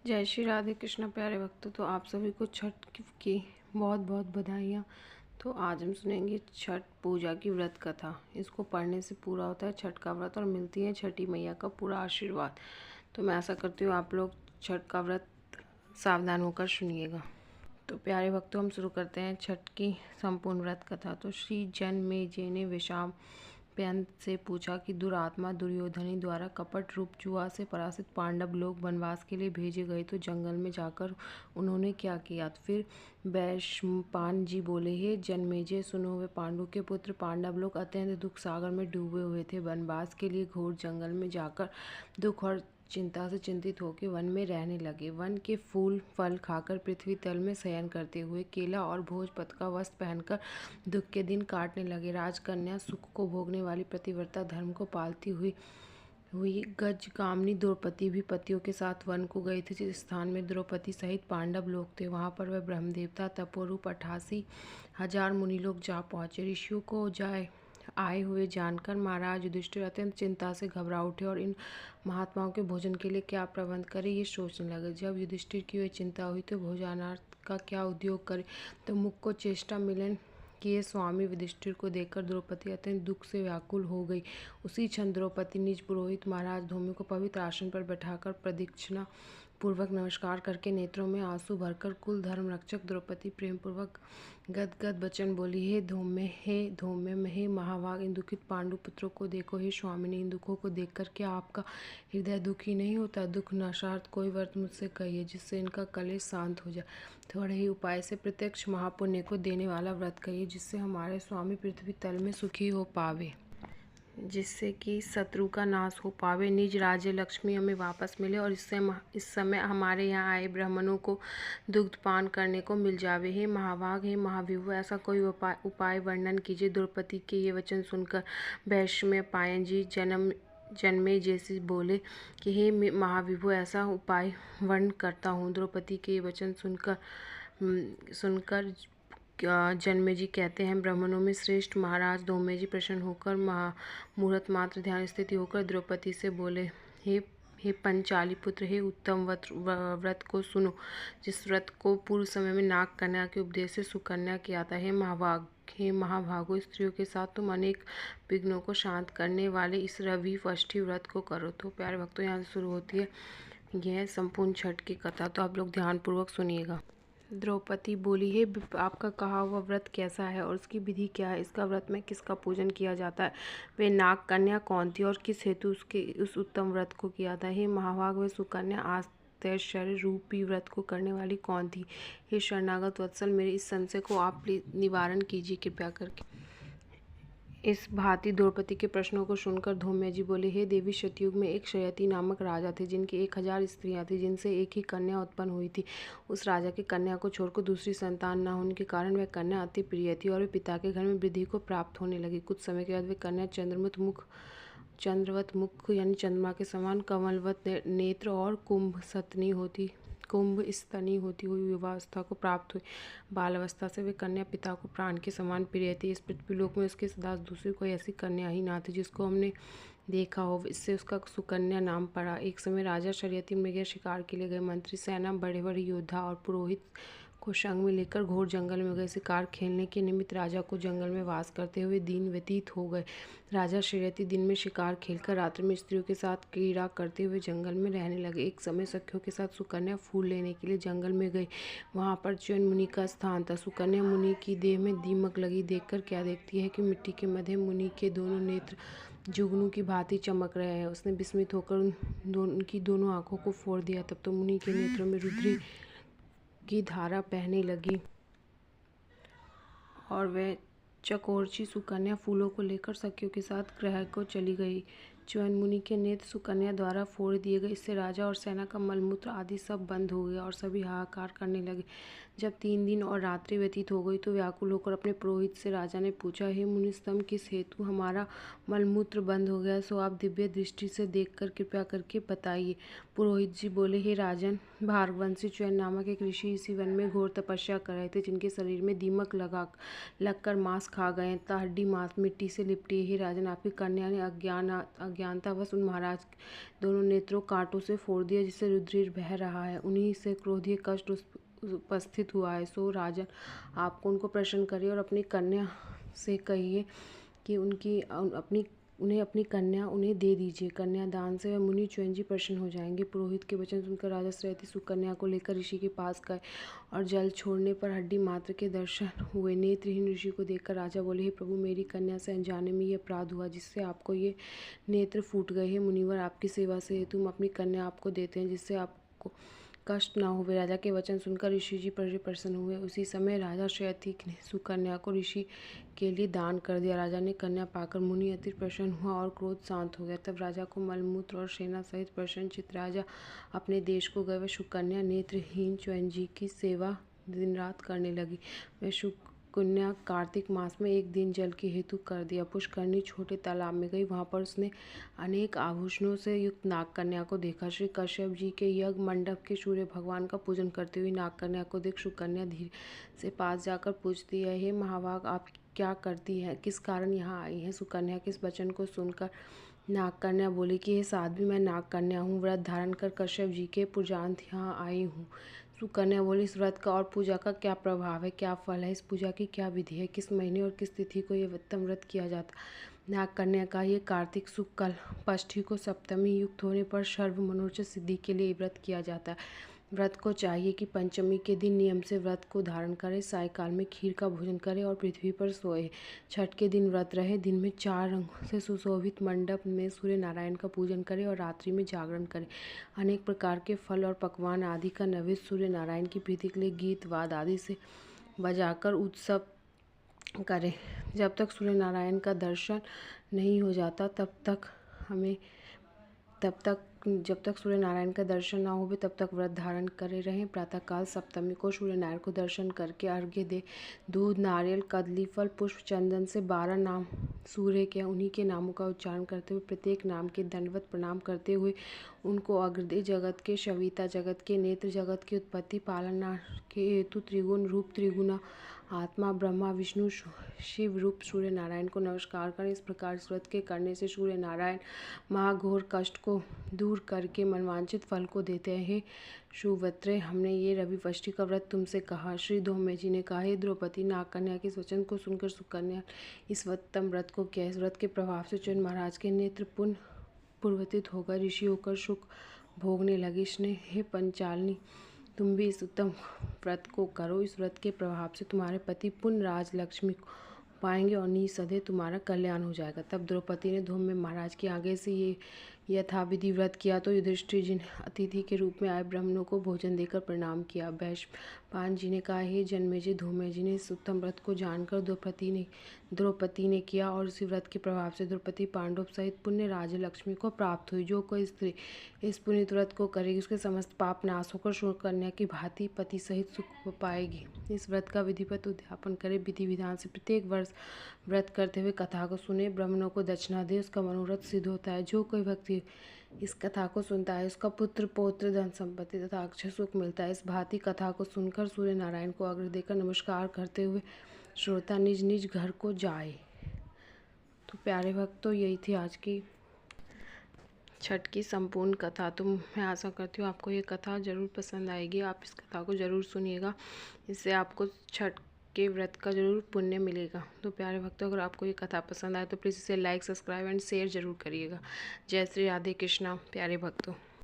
जय श्री राधे कृष्ण प्यारे भक्तों। तो आप सभी को छठ की बहुत बहुत बधाइयाँ। तो आज हम सुनेंगे छठ पूजा की व्रत कथा। इसको पढ़ने से पूरा होता है छठ का व्रत और मिलती है छठी मैया का पूरा आशीर्वाद। तो मैं आशा करती हूँ आप लोग छठ का व्रत सावधान होकर सुनिएगा। तो प्यारे भक्तों, हम शुरू करते हैं छठ की संपूर्ण व्रत कथा। तो श्री जनमेजय ने विषाम प्यंत से पूछा कि दुरात्मा दुर्योधनी द्वारा कपट रूप जुआ से पराजित पांडव लोग वनवास के लिए भेजे गए तो जंगल में जाकर उन्होंने क्या किया। तो फिर वैशंपायन जी बोले, हे जनमेजय सुनो, वे पांडु के पुत्र पांडव लोग अत्यंत दुख सागर में डूबे हुए थे। वनवास के लिए घोर जंगल में जाकर दुख और चिंता से चिंतित होकर वन में रहने लगे। वन के फूल फल खाकर पृथ्वी तल में शयन करते हुए केला और भोजपत्र का वस्त्र पहनकर दुख के दिन काटने लगे। राजकन्या सुख को भोगने वाली प्रतिव्रता धर्म को पालती हुई गजगामिनी द्रौपदी भी पतियों के साथ वन को गई थी। जिस स्थान में द्रौपदी सहित पांडव लोग थे वहां पर वह ब्रह्मदेवता तपोरूप 88,000 मुनि लोग जा पहुंचे। ऋषियों को आए हुए जानकर महाराज युधिष्ठिर अत्यंत चिंता से घबरा उठे और इन महात्माओं के भोजन के लिए क्या प्रबंध करें ये सोचने लगे। जब युधिष्ठिर की वह चिंता हुई तो भोजनार्थ का क्या उद्योग करे, तो मुख को चेष्टा मिलन किए स्वामी युधिष्ठिर को देखकर द्रौपदी अत्यंत दुख से व्याकुल हो गई। उसी क्षण द्रौपदी निज पुरोहित महाराज धूम्र को पवित्र आसन पर बैठाकर प्रदक्षिणा पूर्वक नमस्कार करके नेत्रों में आंसू भरकर कुल धर्म रक्षक द्रौपदी प्रेम पूर्वक गदगद वचन बोली, हे धौम्य, हे महाभाग, इन दुखित पांडु पुत्रों को देखो। हे स्वामिनी, इन दुखों को देखकर क्या आपका हृदय दुखी नहीं होता। दुख नाशार्थ कोई व्रत मुझसे कहिए जिससे इनका कलेश शांत हो जाए। थोड़े ही उपाय से प्रत्यक्ष महापुण्य को देने वाला व्रत कहिए जिससे हमारे स्वामी पृथ्वी तल में सुखी हो पावे, जिससे कि शत्रु का नाश हो पावे, निज राज्य लक्ष्मी हमें वापस मिले और इस समय हमारे यहाँ आए ब्राह्मणों को दुग्धपान करने को मिल जावे। हे महाभाग, हे महाविभु, ऐसा कोई उपाय वर्णन कीजिए। द्रौपदी के ये वचन सुनकर वैशंपायन जी जन्मे जैसे बोले कि हे महाविभु, ऐसा उपाय वर्ण करता हूँ। द्रौपदी के ये वचन सुनकर जन्मे जी कहते हैं, ब्राह्मणों में श्रेष्ठ महाराज धौम्य जी प्रसन्न होकर मुहूर्त मात्र ध्यान स्थिति होकर द्रौपदी से बोले, हे पंचाली पुत्र, हे उत्तम व्रत को सुनो, जिस व्रत को पूर्व समय में नाग कन्या के उपदेश से सुकन्या किया था। हे महाभागो, स्त्रियों के साथ तुम अनेक विघ्नों को शांत करने वाले इस रवि षष्ठी व्रत को करो। तो प्यारे भक्तों, यहाँ से शुरू होती है यह संपूर्ण छठ की कथा। तो आप लोग ध्यानपूर्वक सुनिएगा। द्रौपदी बोली, हे आपका कहा हुआ व्रत कैसा है और उसकी विधि क्या है। इसका व्रत में किसका पूजन किया जाता है। वे नाग कन्या कौन थी और किस हेतु उस उत्तम व्रत को किया था। हे महाभाग, वे सुकन्या आश्चर्य रूपी व्रत को करने वाली कौन थी। हे शरणागत वत्सल, मेरे इस संशय को आप निवारण कीजिए कृपया करके। इस भांति द्रौपदी के प्रश्नों को सुनकर धौम्य जी बोले, हे देवी, सतयुग में एक शयति नामक राजा थे जिनकी 1000 स्त्रियां थी जिनसे एक ही कन्या उत्पन्न हुई थी। उस राजा की कन्या को छोड़कर दूसरी संतान न होने के कारण वह कन्या अति प्रिय थी और वे पिता के घर में वृद्धि को प्राप्त होने लगी। कुछ समय के बाद वे कन्या चंद्रवत मुख यानी चंद्रमा के समान कमलवत नेत्र और कुंभ स्तनी होती हुई विवाहावस्था को प्राप्त हुई। बाल अवस्था से वे कन्या पिता को प्राण के समान प्रिय थी। इस पृथ्वीलोक में उसके सदा दूसरी कोई ऐसी कन्या ही ना थी जिसको हमने देखा हो, इससे उसका सुकन्या नाम पड़ा। एक समय राजा शर्यती मृग शिकार के लिए गए। मंत्री, सेना, बड़े बड़े योद्धा और पुरोहित को संग में लेकर घोर जंगल में गए। शिकार खेलने के निमित्त राजा को जंगल में वास करते हुए दिन व्यतीत हो गए। राजा शर्यती दिन में शिकार खेलकर रात्रि में स्त्रियों के साथ क्रीड़ा करते हुए जंगल में रहने लगे। एक समय सखियों के साथ सुकन्या फूल लेने के लिए जंगल में गई। वहां पर च्यवन मुनि का स्थान था। सुकन्या मुनि की देह में दीमक लगी देखकर क्या देखती है कि मिट्टी के मध्य मुनि के दोनों नेत्र जुगनू की भांति चमक रहे हैं। उसने विस्मित होकर उनकी दोनों आंखों को फोड़ दिया। तब तो मुनि के नेत्रों में रुद्री की धारा बहने लगी और वह चकोरची सुकन्या फूलों को लेकर सखियों के साथ गृह को चली गई। च्यवन मुनि के नेत्र सुकन्या द्वारा फोड़ दिए गए। इससे राजा और सेना का मलमूत्र आदि सब बंद हो गया और सभी हाहाकार करने लगे। जब 3 दिन और रात्रि व्यतीत हो गई तो व्याकुल होकर अपने पुरोहित से राजा ने पूछा, हे मुनिस्तम, किस हेतु हमारा मलमूत्र बंद हो गया, सो आप दिव्य दृष्टि से देखकर कृपया करके बताइए। पुरोहित जी बोले, हे राजन, भार्गवंशी च्यवन नामक एक ऋषि इसी वन में घोर तपस्या कर रहे थे, जिनके शरीर में दीमक लगकर मांस खा गए तथा हड्डी मांस मिट्टी से लिपटी। हे राजन, आपकी कन्या ने अज्ञानतावश उन महाराज दोनों नेत्रों कांटों से फोड़ दिया, जिससे रुधिर बह रहा है। उन्हीं से क्रोधीय कष्ट उपस्थित हुआ है। सो राजन, आपको उनको प्रसन्न करिए और अपनी कन्या से कहिए कि उन्हें अपनी कन्या उन्हें दे दीजिए। कन्यादान से वह मुनि च्युन जी प्रसन्न हो जाएंगे। पुरोहित के वचन सुनकर राजा श्रेयती सुकन्या को लेकर ऋषि के पास गए और जल छोड़ने पर हड्डी मात्र के दर्शन हुए। नेत्रहीन ऋषि को देखकर राजा बोले, हे प्रभु, मेरी कन्या से अनजाने में ये अपराध हुआ जिससे आपको ये नेत्र फूट गए। हे मुनिवर, आपकी सेवा से हेतु हम अपनी कन्या आपको देते हैं, जिससे आपको कष्ट ना हुए। राजा के वचन सुनकर ऋषि जी प्रसन्न हुए। उसी समय राजा श्रेयती ने सुकन्या को ऋषि के लिए दान कर दिया। राजा ने कन्या पाकर मुनि अति प्रसन्न हुआ और क्रोध शांत हो गया। तब राजा को मलमूत्र और सेना सहित प्रसन्नचित्त राजा अपने देश को गए। वह सुकन्या नेत्रहीन च्युन जी की सेवा दिन रात करने लगी। वह सुकन्या कार्तिक मास में एक दिन जल के हेतु कर दिया। पुष्करणी छोटे तालाब में गई। वहां पर उसने अनेक आभूषणों से युक्त नाग कन्या को देखा। श्री कश्यप जी के यज्ञ मंडप के सूर्य भगवान का पूजन करते हुए नाग कन्या को देख सुकन्या धीरे से पास जाकर पूछती है, हे महाभाग, आप क्या करती है, किस कारण यहाँ आई है? सुकन्या के इस वचन को सुनकर नाग कन्या बोली कि हे साध्वी, मैं नाग कन्या हूँ, व्रत धारण कर कश्यप जी के पूजांत यहाँ आई हूँ। सुकन्या बोली, इस व्रत का और पूजा का क्या प्रभाव है, क्या फल है, इस पूजा की क्या विधि है, किस महीने और किस तिथि को ये उत्तम व्रत किया जाता? नाग कन्या का ये कार्तिक शुक्ल पष्ठी को सप्तमी युक्त होने पर सर्व मनोरथ सिद्धि के लिए व्रत किया जाता है। व्रत को चाहिए कि पंचमी के दिन नियम से व्रत को धारण करे, सायकाल में खीर का भोजन करे और पृथ्वी पर सोए। छठ के दिन व्रत रहे, दिन में 4 रंगों से सुशोभित मंडप में सूर्य नारायण का पूजन करे और रात्रि में जागरण करे। अनेक प्रकार के फल और पकवान आदि का नैवेद्य सूर्य नारायण की प्रीति के लिए गीत वाद आदि से बजाकर उत्सव करे। जब तक सूर्य नारायण का दर्शन नहीं हो जाता जब तक सूर्य नारायण का दर्शन ना हो तब तक व्रत धारण करे रहें। प्रातःकाल सप्तमी को सूर्य नारायण को दर्शन करके अर्घ्य दे। दूध, नारियल, कदली फल, पुष्प, चंदन से 12 नाम सूर्य के उन्हीं के नामों का उच्चारण करते हुए प्रत्येक नाम के दंडवत प्रणाम करते हुए उनको अग्रदे, जगत के शविता, जगत के नेत्र, जगत की उत्पत्ति पालना के हेतु त्रिगुण रूप त्रिगुणा आत्मा ब्रह्मा विष्णु शिव रूप सूर्य नारायण को नमस्कार करें। इस प्रकार व्रत के करने से सूर्य नारायण महाघोर कष्ट को दूर करके मनवांचित फल को देते हैं। हे सुव्रते, हमने ये रविवष्टि का व्रत तुमसे कहा। श्री धौम्य जी ने कहा, हे द्रौपदी, नाग कन्या के इस वचन को सुनकर सुकन्या इस उत्तम व्रत को किया। इस व्रत के प्रभाव से च्युन महाराज के नेत्र पुनः पूर्वतित होकर ऋषि होकर सुख भोगने लगे। इसने, हे पंचालिनी, तुम भी इस उत्तम व्रत को करो। इस व्रत के प्रभाव से तुम्हारे पति पुण्य राज लक्ष्मी को पाएंगे और निसंदेह तुम्हारा कल्याण हो जाएगा। तब द्रौपदी ने धौम्य महाराज के आगे से ये यथाविधि व्रत किया तो युधिष्ठिर जी ने अतिथि के रूप में आए ब्राह्मणों को भोजन देकर प्रणाम किया। वैशंपायन जी ने कहा, हे जन्मेजय, धौम्य जी ने इस उत्तम व्रत को जानकर द्रौपदी ने किया और इसी व्रत के प्रभाव से द्रौपदी पांडव सहित पुण्य राज्य लक्ष्मी को प्राप्त हुई। जो कोई स्त्री इस पुण्य व्रत को करेगी उसके समस्त पाप नाश होकर शूरकन्या की भांति पति सहित सुख पाएगी। इस व्रत का विधिवत उद्यापन करे, विधि विधान से प्रत्येक वर्ष व्रत करते हुए कथा को सुने, ब्राह्मणों को दक्षिणा दे, उसका मनोरथ सिद्ध होता है। जो कोई व्यक्ति इस कथा को सुनता है उसका पुत्र पौत्र धन संपत्ति तथा अक्षय सुख मिलता है। इस भांति कथा को सुनकर सूर्य नारायण को अग्र देकर नमस्कार करते हुए श्रोता निज निज घर को जाए। तो प्यारे भक्तों, यही थी आज की छठ की संपूर्ण कथा। तो मैं आशा करती हूँ आपको ये कथा ज़रूर पसंद आएगी। आप इस कथा को ज़रूर सुनिएगा, इससे आपको छठ के व्रत का ज़रूर पुण्य मिलेगा। तो प्यारे भक्तों, अगर आपको ये कथा पसंद आए तो प्लीज़ इसे लाइक, सब्सक्राइब एंड शेयर ज़रूर करिएगा। जय श्री राधे कृष्णा। प्यारे भक्तों।